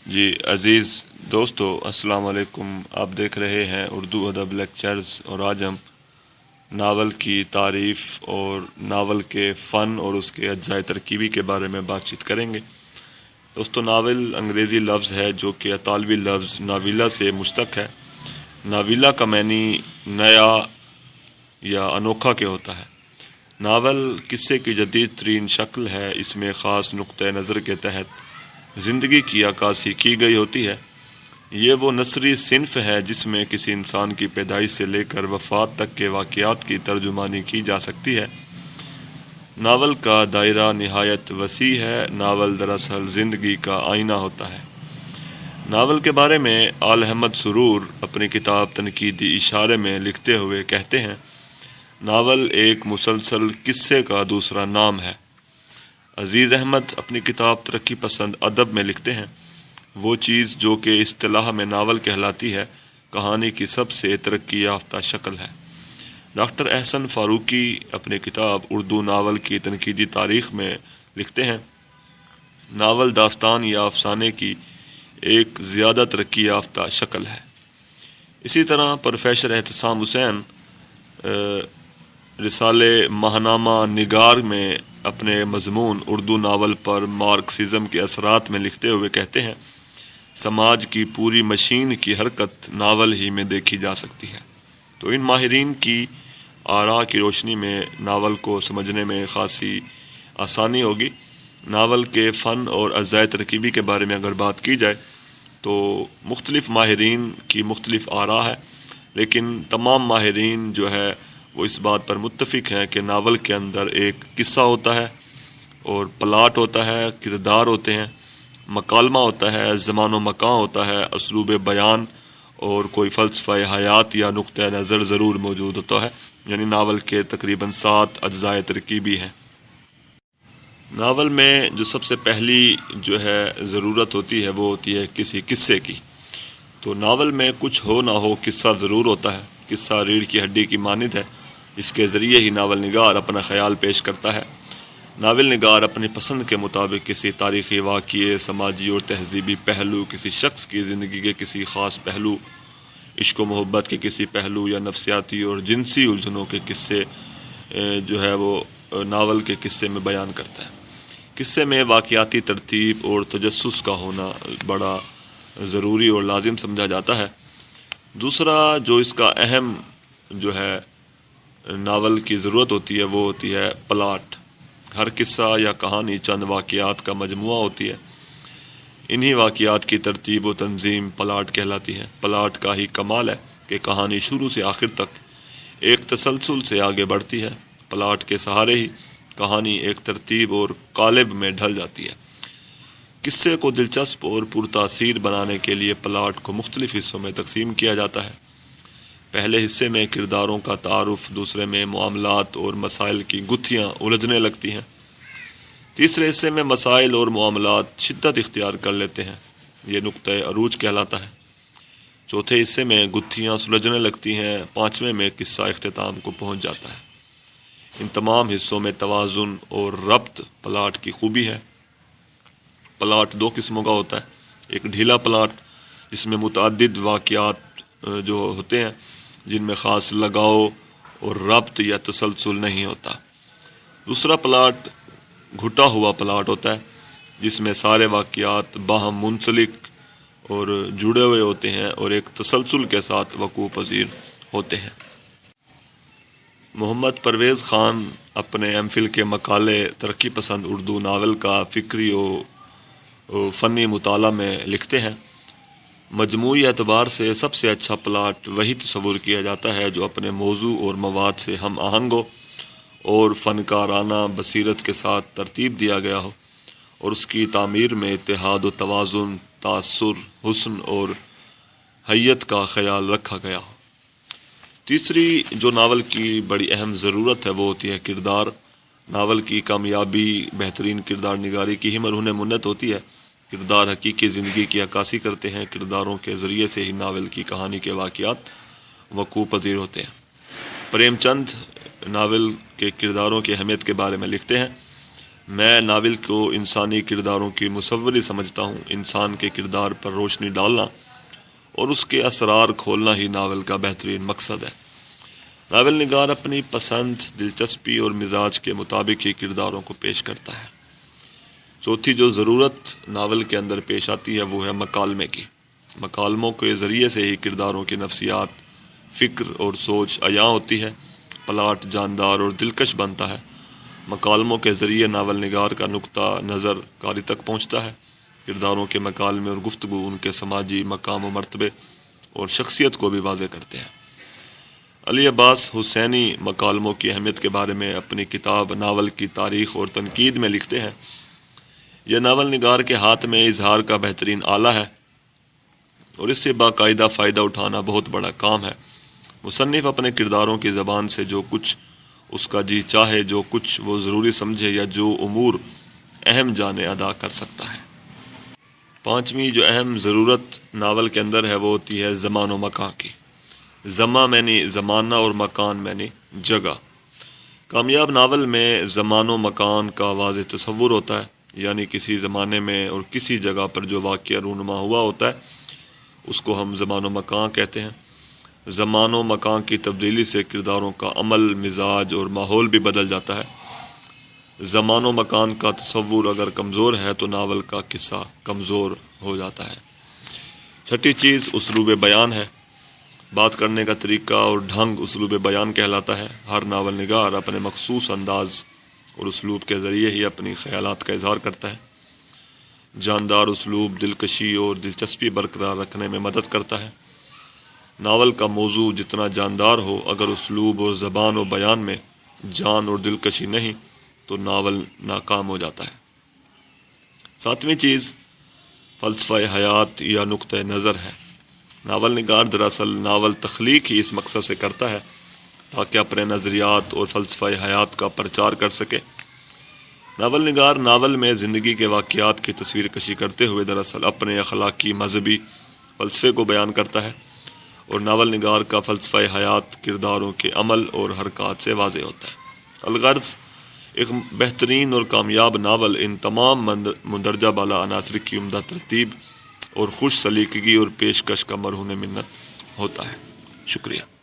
جی عزیز دوستو، السلام علیکم۔ آپ دیکھ رہے ہیں اردو ادب لیکچرز، اور آج ہم ناول کی تعریف اور ناول کے فن اور اس کے اجزائے ترکیبی کے بارے میں بات چیت کریں گے۔ دوستو، ناول انگریزی لفظ ہے جو کہ اطالوی لفظ ناویلا سے مشتق ہے۔ ناویلا کا معنی نیا یا انوکھا کے ہوتا ہے۔ ناول قصے کی جدید ترین شکل ہے۔ اس میں خاص نقطۂ نظر کے تحت زندگی کی عکاسی کی گئی ہوتی ہے۔ یہ وہ نثری صنف ہے جس میں کسی انسان کی پیدائش سے لے کر وفات تک کے واقعات کی ترجمانی کی جا سکتی ہے۔ ناول کا دائرہ نہایت وسیع ہے۔ ناول دراصل زندگی کا آئینہ ہوتا ہے۔ ناول کے بارے میں آل احمد سرور اپنی کتاب تنقیدی اشارے میں لکھتے ہوئے کہتے ہیں، ناول ایک مسلسل قصے کا دوسرا نام ہے۔ عزیز احمد اپنی کتاب ترقی پسند ادب میں لکھتے ہیں، وہ چیز جو کہ اصطلاح میں ناول کہلاتی ہے کہانی کی سب سے ترقی یافتہ شکل ہے۔ ڈاکٹر احسن فاروقی اپنی کتاب اردو ناول کی تنقیدی تاریخ میں لکھتے ہیں، ناول داستان یا افسانے کی ایک زیادہ ترقی یافتہ شکل ہے۔ اسی طرح پروفیسر احتسام حسین رسالے ماہنامہ نگار میں اپنے مضمون اردو ناول پر مارکسزم کے اثرات میں لکھتے ہوئے کہتے ہیں، سماج کی پوری مشین کی حرکت ناول ہی میں دیکھی جا سکتی ہے۔ تو ان ماہرین کی آراء کی روشنی میں ناول کو سمجھنے میں خاصی آسانی ہوگی۔ ناول کے فن اور اجزائے ترکیبی کے بارے میں اگر بات کی جائے تو مختلف ماہرین کی مختلف آراء ہے، لیکن تمام ماہرین جو ہے وہ اس بات پر متفق ہیں کہ ناول کے اندر ایک قصہ ہوتا ہے اور پلاٹ ہوتا ہے، کردار ہوتے ہیں، مکالمہ ہوتا ہے، زمان و مکان ہوتا ہے، اسلوب بیان اور کوئی فلسفہ حیات یا نقطۂ نظر ضرور موجود ہوتا ہے۔ یعنی ناول کے تقریباً 7 اجزائے ترکیبی ہیں۔ ناول میں جو سب سے پہلی جو ہے ضرورت ہوتی ہے وہ ہوتی ہے کسی قصے کی۔ تو ناول میں کچھ ہو نہ ہو قصہ ضرور ہوتا ہے۔ قصہ ریڑھ کی ہڈی کی مانند ہے، اس کے ذریعے ہی ناول نگار اپنا خیال پیش کرتا ہے۔ ناول نگار اپنی پسند کے مطابق کسی تاریخی واقعے، سماجی اور تہذیبی پہلو، کسی شخص کی زندگی کے کسی خاص پہلو، عشق و محبت کے کسی پہلو یا نفسیاتی اور جنسی الجھنوں کے قصے جو ہے وہ ناول کے قصے میں بیان کرتا ہے۔ قصے میں واقعاتی ترتیب اور تجسس کا ہونا بڑا ضروری اور لازم سمجھا جاتا ہے۔ دوسرا جو اس کا اہم جو ہے ناول کی ضرورت ہوتی ہے وہ ہوتی ہے پلاٹ۔ ہر قصہ یا کہانی چند واقعات کا مجموعہ ہوتی ہے۔ انہی واقعات کی ترتیب و تنظیم پلاٹ کہلاتی ہے۔ پلاٹ کا ہی کمال ہے کہ کہانی شروع سے آخر تک ایک تسلسل سے آگے بڑھتی ہے۔ پلاٹ کے سہارے ہی کہانی ایک ترتیب اور قالب میں ڈھل جاتی ہے۔ قصے کو دلچسپ اور پرتاثیر بنانے کے لیے پلاٹ کو مختلف حصوں میں تقسیم کیا جاتا ہے۔ پہلے حصے میں کرداروں کا تعارف، دوسرے میں معاملات اور مسائل کی گتھیاں الجھنے لگتی ہیں، تیسرے حصے میں مسائل اور معاملات شدت اختیار کر لیتے ہیں، یہ نقطۂ عروج کہلاتا ہے، چوتھے حصے میں گتھیاں سلجھنے لگتی ہیں، پانچویں میں قصہ اختتام کو پہنچ جاتا ہے۔ ان تمام حصوں میں توازن اور ربط پلاٹ کی خوبی ہے۔ پلاٹ 2 قسموں کا ہوتا ہے، ایک ڈھیلا پلاٹ جس میں متعدد واقعات جو ہوتے ہیں جن میں خاص لگاؤ اور ربط یا تسلسل نہیں ہوتا۔ دوسرا پلاٹ گھٹا ہوا پلاٹ ہوتا ہے جس میں سارے واقعات باہم منسلک اور جڑے ہوئے ہوتے ہیں اور ایک تسلسل کے ساتھ وقوع پذیر ہوتے ہیں۔ محمد پرویز خان اپنے ایم فل کے مقالے ترقی پسند اردو ناول کا فکری و فنی مطالعہ میں لکھتے ہیں، مجموعی اعتبار سے سب سے اچھا پلاٹ وہی تصور کیا جاتا ہے جو اپنے موضوع اور مواد سے ہم آہنگ ہو اور فنکارانہ بصیرت کے ساتھ ترتیب دیا گیا ہو، اور اس کی تعمیر میں اتحاد و توازن، تاثر، حسن اور حیت کا خیال رکھا گیا ہو۔ تیسری جو ناول کی بڑی اہم ضرورت ہے وہ ہوتی ہے کردار۔ ناول کی کامیابی بہترین کردار نگاری کی ہی مرہون منت ہوتی ہے۔ کردار حقیقی زندگی کی عکاسی کرتے ہیں۔ کرداروں کے ذریعے سے ہی ناول کی کہانی کے واقعات وقوع پذیر ہوتے ہیں۔ پریم چند ناول کے کرداروں کی اہمیت کے بارے میں لکھتے ہیں، میں ناول کو انسانی کرداروں کی مصوری سمجھتا ہوں۔ انسان کے کردار پر روشنی ڈالنا اور اس کے اسرار کھولنا ہی ناول کا بہترین مقصد ہے۔ ناول نگار اپنی پسند، دلچسپی اور مزاج کے مطابق ہی کرداروں کو پیش کرتا ہے۔ چوتھی جو ضرورت ناول کے اندر پیش آتی ہے وہ ہے مکالمے کی۔ مکالموں کے ذریعے سے ہی کرداروں کی نفسیات، فکر اور سوچ عیاں ہوتی ہے، پلاٹ جاندار اور دلکش بنتا ہے۔ مکالموں کے ذریعے ناول نگار کا نقطہ نظر قاری تک پہنچتا ہے۔ کرداروں کے مکالمے اور گفتگو ان کے سماجی مقام و مرتبے اور شخصیت کو بھی واضح کرتے ہیں۔ علی عباس حسینی مکالموں کی اہمیت کے بارے میں اپنی کتاب ناول کی تاریخ اور تنقید میں لکھتے ہیں، یہ ناول نگار کے ہاتھ میں اظہار کا بہترین آلہ ہے اور اس سے باقاعدہ فائدہ اٹھانا بہت بڑا کام ہے۔ مصنف اپنے کرداروں کی زبان سے جو کچھ اس کا جی چاہے، جو کچھ وہ ضروری سمجھے یا جو امور اہم جانے ادا کر سکتا ہے۔ پانچویں جو اہم ضرورت ناول کے اندر ہے وہ ہوتی ہے زمان و مکان کی۔ زماں معنی زمانہ اور مکان معنی جگہ۔ کامیاب ناول میں زمان و مکان کا واضح تصور ہوتا ہے، یعنی کسی زمانے میں اور کسی جگہ پر جو واقعہ رونما ہوا ہوتا ہے اس کو ہم زمان و مکان کہتے ہیں۔ زمان و مکان کی تبدیلی سے کرداروں کا عمل، مزاج اور ماحول بھی بدل جاتا ہے۔ زمان و مکان کا تصور اگر کمزور ہے تو ناول کا قصہ کمزور ہو جاتا ہے۔ چھٹی چیز اسلوب بیان ہے۔ بات کرنے کا طریقہ اور ڈھنگ اسلوب بیان کہلاتا ہے۔ ہر ناول نگار اپنے مخصوص انداز اور اسلوب کے ذریعے ہی اپنی خیالات کا اظہار کرتا ہے۔ جاندار اسلوب دلکشی اور دلچسپی برقرار رکھنے میں مدد کرتا ہے۔ ناول کا موضوع جتنا جاندار ہو، اگر اسلوب اور زبان و بیان میں جان اور دلکشی نہیں تو ناول ناکام ہو جاتا ہے۔ ساتویں چیز فلسفہ حیات یا نقطہ نظر ہے۔ ناول نگار دراصل ناول تخلیق ہی اس مقصد سے کرتا ہے تاکہ اپنے نظریات اور فلسفہ حیات کا پرچار کر سکے۔ ناول نگار ناول میں زندگی کے واقعات کی تصویر کشی کرتے ہوئے دراصل اپنے اخلاقی، مذہبی فلسفے کو بیان کرتا ہے، اور ناول نگار کا فلسفہ حیات کرداروں کے عمل اور حرکات سے واضح ہوتا ہے۔ الغرض ایک بہترین اور کامیاب ناول ان تمام مندرجہ بالا عناصر کی عمدہ ترتیب اور خوش سلیقگی اور پیشکش کا مرہون منت ہوتا ہے۔ شکریہ۔